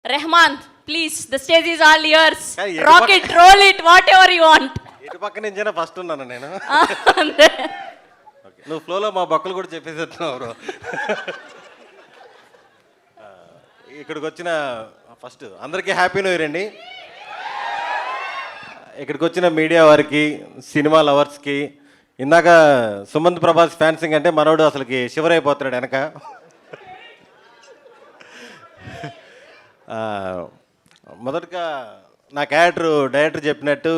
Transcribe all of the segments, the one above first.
Rahman, please, the stage is all yours. Hey, Rock it, roll it, whatever you want. ఇటు పక్క నుంచైనా first ఉన్నాను నేను. అంతే. నువ్వు ఫ్లోలో మా బొక్కలు కూడా చెప్పేసేస్తున్నావు బ్రో. ఇక్కడికి వచ్చిన ఫస్ట్ అందరికీ హ్యాపీ న్యూ ఇయర్ అండి. ఇక్కడికి వచ్చిన మీడియా వారికి, సినిమా లవర్స్కి, ఇందాక సుమంత్ ప్రభాస్ ఫ్యాన్సింగ్ అంటే మనోడు అసలుకి షివర్ అయిపోతున్నాడు వెనక. మొదటగా నా క్యారెక్టర్ డైరెక్టర్ చెప్పినట్టు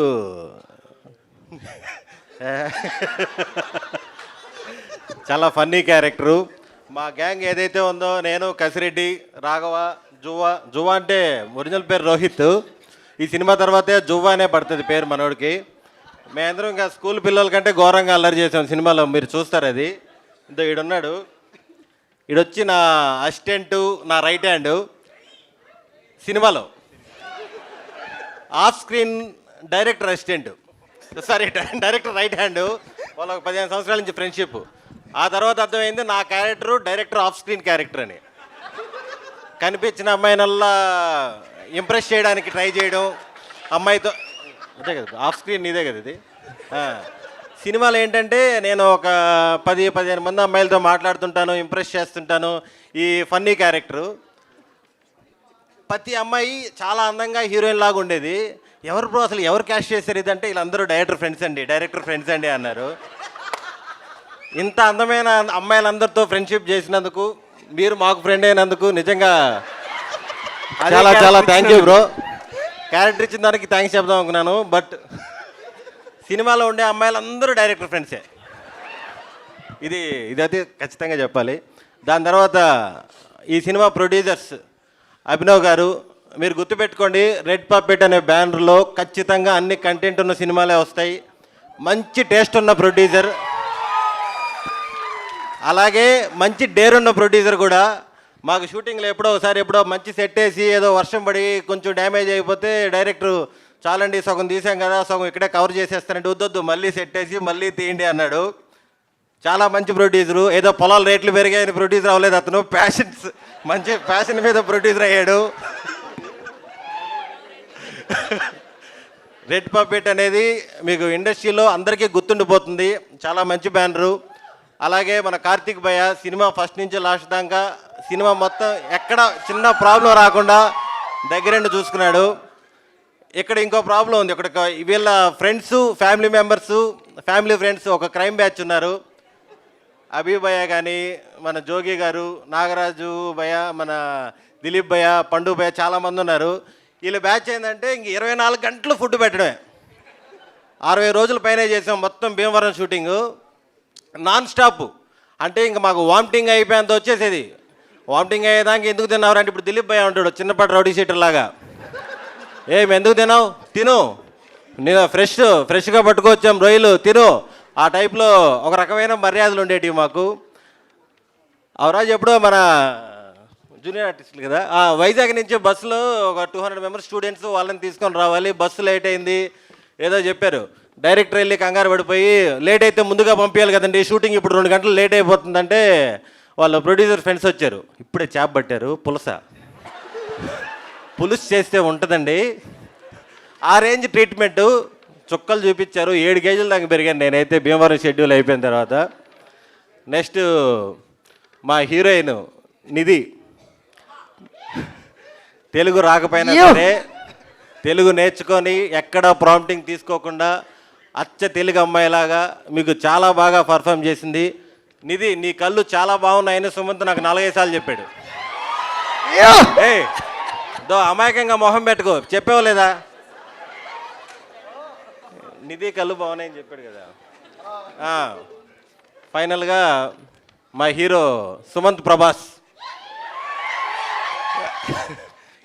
చాలా ఫన్నీ క్యారెక్టరు. మా గ్యాంగ్ ఏదైతే ఉందో, నేను, కసిరెడ్డి, రాఘవ, జువ్వా అంటే ఒరిజినల్ పేరు రోహిత్. ఈ సినిమా తర్వాతే జువ్వా అనే పడుతుంది పేరు మనోడికి. మేమందరం ఇంకా స్కూల్ పిల్లల కంటే ఘోరంగా అల్లరి చేసాం సినిమాలో, మీరు చూస్తారు అది. ఇంతో ఈడున్నాడు, ఈడొచ్చి నా అసిస్టెంటు, నా రైట్ హ్యాండ్ సినిమాలో. Off screen director assistant, sorry director right hand. వాళ్ళకి 15 సంవత్సరాల నుంచి ఫ్రెండ్షిప్. ఆ తర్వాత అర్థమైంది నా character director off screen character అని. కనిపించిన అమ్మాయినల్లా ఇంప్రెస్ చేయడానికి ట్రై చేయడం, అమ్మాయితో. అదే కదా ఆఫ్ స్క్రీన్, నీదే కదా ఇది. సినిమాలో ఏంటంటే నేను ఒక 10-15 మంది అమ్మాయిలతో మాట్లాడుతుంటాను, ఇంప్రెస్ చేస్తుంటాను. ఈ ఫన్నీ క్యారెక్టరు. ప్రతి అమ్మాయి చాలా అందంగా హీరోయిన్ లాగా ఉండేది. ఎవరు బ్రో అసలు ఎవరు క్యాష్ చేశారు ఇదంటే, వీళ్ళందరూ డైరెక్టర్ ఫ్రెండ్స్ అండి అన్నారు. ఇంత అందమైన అమ్మాయిలందరితో ఫ్రెండ్షిప్ చేసినందుకు, మీరు మాకు ఫ్రెండ్ అయినందుకు నిజంగా చాలా చాలా థ్యాంక్ యూ బ్రో. క్యారెక్టర్ ఇచ్చిన దానికి థ్యాంక్స్ చెప్దాం అనుకున్నాను, బట్ సినిమాలో ఉండే అమ్మాయిలందరూ డైరెక్టర్ ఫ్రెండ్సే. ఇదైతే ఖచ్చితంగా చెప్పాలి. దాని తర్వాత ఈ సినిమా ప్రొడ్యూసర్స్ అభినవ్ గారు, మీరు గుర్తుపెట్టుకోండి, రెడ్ పప్పెట్ అనే బ్యానర్లో ఖచ్చితంగా అన్ని కంటెంట్ ఉన్న సినిమాలే వస్తాయి. మంచి టేస్ట్ ఉన్న ప్రొడ్యూసర్, అలాగే మంచి డేర్ ఉన్న ప్రొడ్యూసర్ కూడా. మాకు షూటింగ్లో ఎప్పుడో మంచి సెట్ వేసి ఏదో వర్షం పడి కొంచెం డ్యామేజ్ అయిపోతే డైరెక్టర్ చాలండి సగం తీసాం కదా, సగం ఇక్కడే కవర్ చేసేస్తానంటే వద్దొద్దు మళ్ళీ సెట్ వేసి మళ్ళీ తీయండి అన్నాడు. చాలా మంచి ప్రొడ్యూసరు. ఏదో పొలాల రేట్లు పెరిగాయని ప్రొడ్యూసర్ అవ్వలేదు అతను, మంచి ప్యాషన్ మీద ప్రొడ్యూసర్ అయ్యాడు. రెడ్ పప్పెట్ అనేది మీకు ఇండస్ట్రీలో అందరికీ గుర్తుండిపోతుంది. చాలా మంచి బ్యానరు. అలాగే మన కార్తిక్ భయ్య సినిమా ఫస్ట్ నుంచి లాస్ట్ దాకా సినిమా మొత్తం ఎక్కడ చిన్న ప్రాబ్లం రాకుండా దగ్గరండి చూసుకున్నాడు. ఇక్కడ ఇంకో ప్రాబ్లం ఉంది. ఇక్కడ వీళ్ళ ఫ్రెండ్స్, ఫ్యామిలీ ఫ్రెండ్స్ ఒక క్రైమ్ బ్యాచ్ ఉన్నారు. అభి భయ్య కానీ, మన జోగి గారు, నాగరాజు భయ్య, మన దిలీప్ భయ్య, పండు భయ్య, చాలామంది ఉన్నారు. వీళ్ళ బ్యాచ్ ఏంటంటే ఇంక 24 గంటలు ఫుడ్ పెట్టడమే. 60 రోజుల పైన చేసాం మొత్తం భీమవరం షూటింగు, నాన్ స్టాప్. అంటే ఇంక మాకు వామిటింగ్ అయిపోయేంత వచ్చేసేది. వామిటింగ్ అయ్యేదానికి ఎందుకు తిన్నావు అంటే, ఇప్పుడు దిలీప్ భయ్య ఉంటాడు చిన్నపాటి రౌడీ షీటర్ లాగా, ఎందుకు తిన్నావు, తిను, నేను ఫ్రెష్గా పట్టుకొచ్చాం రొయ్యలు, తిను. ఆ టైప్లో ఒక రకమైన మర్యాదలు ఉండేటివి మాకు. అవరాజు ఎప్పుడో మన జూనియర్ ఆర్టిస్టులు కదా, వైజాగ్ నుంచి బస్సులో ఒక 200 మెంబర్స్ స్టూడెంట్స్, వాళ్ళని తీసుకొని రావాలి. బస్సు లేట్ అయింది ఏదో చెప్పారు. డైరెక్టర్ వెళ్ళి కంగారు పడిపోయి, లేట్ అయితే ముందుగా పంపించాలి కదండి, షూటింగ్ ఇప్పుడు 2 గంటలు లేట్ అయిపోతుందంటే వాళ్ళ ప్రొడ్యూసర్ ఫ్రెండ్స్ వచ్చారు. ఇప్పుడే చేప పట్టారు, పులుసు చేస్తే ఉంటుందండి. ఆ రేంజ్ ట్రీట్మెంటు, చుక్కలు చూపించారు. 7 కేజీల దాకా పెరిగాను నేనైతే భీమవరం షెడ్యూల్ అయిపోయిన తర్వాత. నెక్స్ట్ మా హీరోయిన్ నిధి. తెలుగు రాకపోయినా సరే తెలుగు నేర్చుకొని ఎక్కడ ప్రాంప్టింగ్ తీసుకోకుండా అచ్చ తెలుగు అమ్మాయిలాగా మీకు చాలా బాగా పర్ఫామ్ చేసింది. నిధి, నీ కళ్ళు చాలా బాగున్నాయని సుమంత్ నాకు 4-5 సార్లు చెప్పాడు. అమాయకంగా మొహం పెట్టుకో, చెప్పావు లేదా? నిధి కళ్ళు బాగున్నాయని చెప్పాడు కదా. ఫైనల్గా మా హీరో సుమంత్ ప్రభాస్.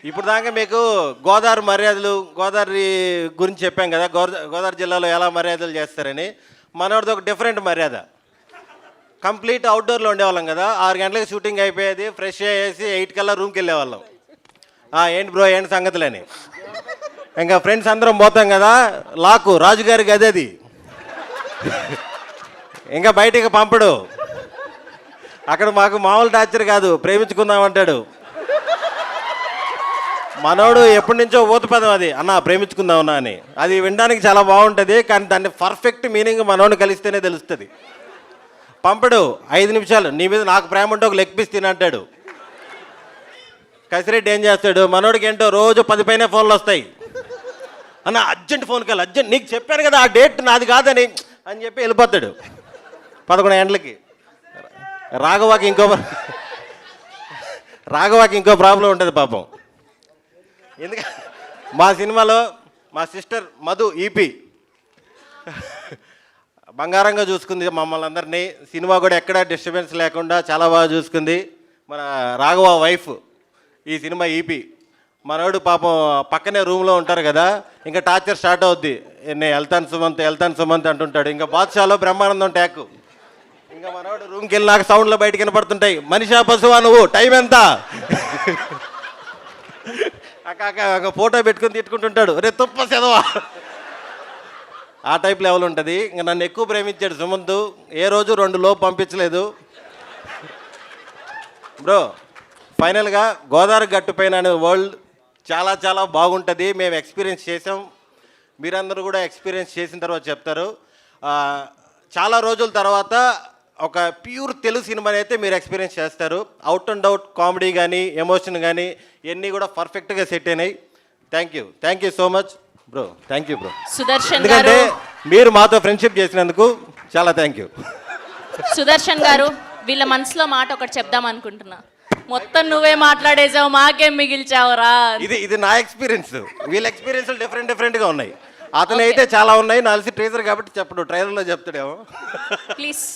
ఇప్పుడు దాకా మీకు గోదావరి గురించి చెప్పాం కదా, గోదావరి జిల్లాలో ఎలా మర్యాదలు చేస్తారని. మనోడిది ఒక డిఫరెంట్ మర్యాద. కంప్లీట్ అవుట్డోర్లో ఉండేవాళ్ళం కదా, 6 గంటలకు షూటింగ్ అయిపోయేది, ఫ్రెష్ అయ్యేసి 8 కల్లా రూమ్కి వెళ్ళేవాళ్ళం. ఏంటి బ్రో ఏంటి సంగతులని. ఇంకా ఫ్రెండ్స్ అందరం పోతాం కదా, లాకు రాజుగారికి అదేది, ఇంకా బయటికి పంపడు. అక్కడ మాకు మామూలు టార్చర్ కాదు, ప్రేమించుకుందామంటాడు. మనోడు ఎప్పటి నుంచో ఊతపదం అది అన్న ప్రేమించుకుందామన్నా అని. అది వినడానికి చాలా బాగుంటుంది, కానీ దాన్ని పర్ఫెక్ట్ మీనింగ్ మనోడిని కలిస్తేనే తెలుస్తుంది. పంపడు 5 నిమిషాలు నీ మీద నాకు ప్రేమ ఉంటే ఒక లెగ్ పీస్ తినంటాడు. కసిరెడ్డి ఏం చేస్తాడు, మనోడికి ఏంటో రోజు 10 పైన ఫోన్లు వస్తాయి. అన్న అర్జెంట్ ఫోన్కి వెళ్ళి అర్జెంట్, నీకు చెప్పాను కదా ఆ డేట్ నాది కాదని అని చెప్పి వెళ్ళిపోతాడు 11 గంటలకి. రాఘవాకి ఇంకో ప్రాబ్లం ఉంటుంది పాపం. ఎందుకంటే మా సినిమాలో మా సిస్టర్ మధు ఈపీ బంగారంగా చూసుకుంది మమ్మల్ని అందరినీ. సినిమా కూడా ఎక్కడ డిస్టర్బెన్స్ లేకుండా చాలా బాగా చూసుకుంది. మన రాఘవ వైఫ్ ఈ సినిమా ఈపీ. మనోడు పాపం పక్కనే రూమ్లో ఉంటారు కదా, ఇంకా టార్చర్ స్టార్ట్ అవుద్ది. నేను వెళ్తాను సుమంత్ అంటుంటాడు. ఇంకా బాద్షాలో బ్రహ్మానందం ట్యాక్. ఇంకా మనోడు రూమ్కి వెళ్ళినాక సౌండ్లో బయటకు వినపడుతుంటాయి, మనిషా పశువా నువ్వు, టైం ఎంత అక్క ఫోటో పెట్టుకుని తిట్టుకుంటుంటాడు, రే తుప్ప చదవా. ఆ టైప్ లెవెల్ ఉంటుంది. ఇంకా నన్ను ఎక్కువ ప్రేమించాడు సుమంత్, ఏ రోజు 2 లోపు పంపించలేదు. బ్రో ఫైనల్గా గోదావరి గట్టు పైన అనే వరల్డ్ చాలా చాలా బాగుంటుంది. మేము ఎక్స్పీరియన్స్ చేసాం, మీరందరూ కూడా ఎక్స్పీరియన్స్ చేసిన తర్వాత చెప్తారు. చాలా రోజుల తర్వాత ఒక ప్యూర్ తెలుగు సినిమాని అయితే మీరు ఎక్స్పీరియన్స్ చేస్తారు. అవుట్ అండ్ అవుట్ కామెడీ కానీ ఎమోషన్ కానీ ఇవన్నీ కూడా పర్ఫెక్ట్గా సెట్ అయినాయి. Thank you so much bro. Thank you bro. Sudarshan ఎందుకంటే గారు, మీరు మాతో ఫ్రెండ్షిప్ చేసినందుకు చాలా థ్యాంక్ యూ. సుదర్శన్ గారు, వీళ్ళ మనసులో మాట ఒకటి చెప్దాం అనుకుంటున్నా. మొత్తం నువ్వే మాట్లాడేసావు, మాకేం మిగిల్చావురా. ఇది నా ఎక్స్పీరియన్స్, వీళ్ళ ఎక్స్పీరియన్స్ డిఫరెంట్గా ఉన్నాయి. అతను అయితే చాలా ఉన్నాయి, నాలుగు ట్రేజర్ కాబట్టి చెప్పడు, ట్రైలర్లో చెప్తాడేమో. ప్లీజ్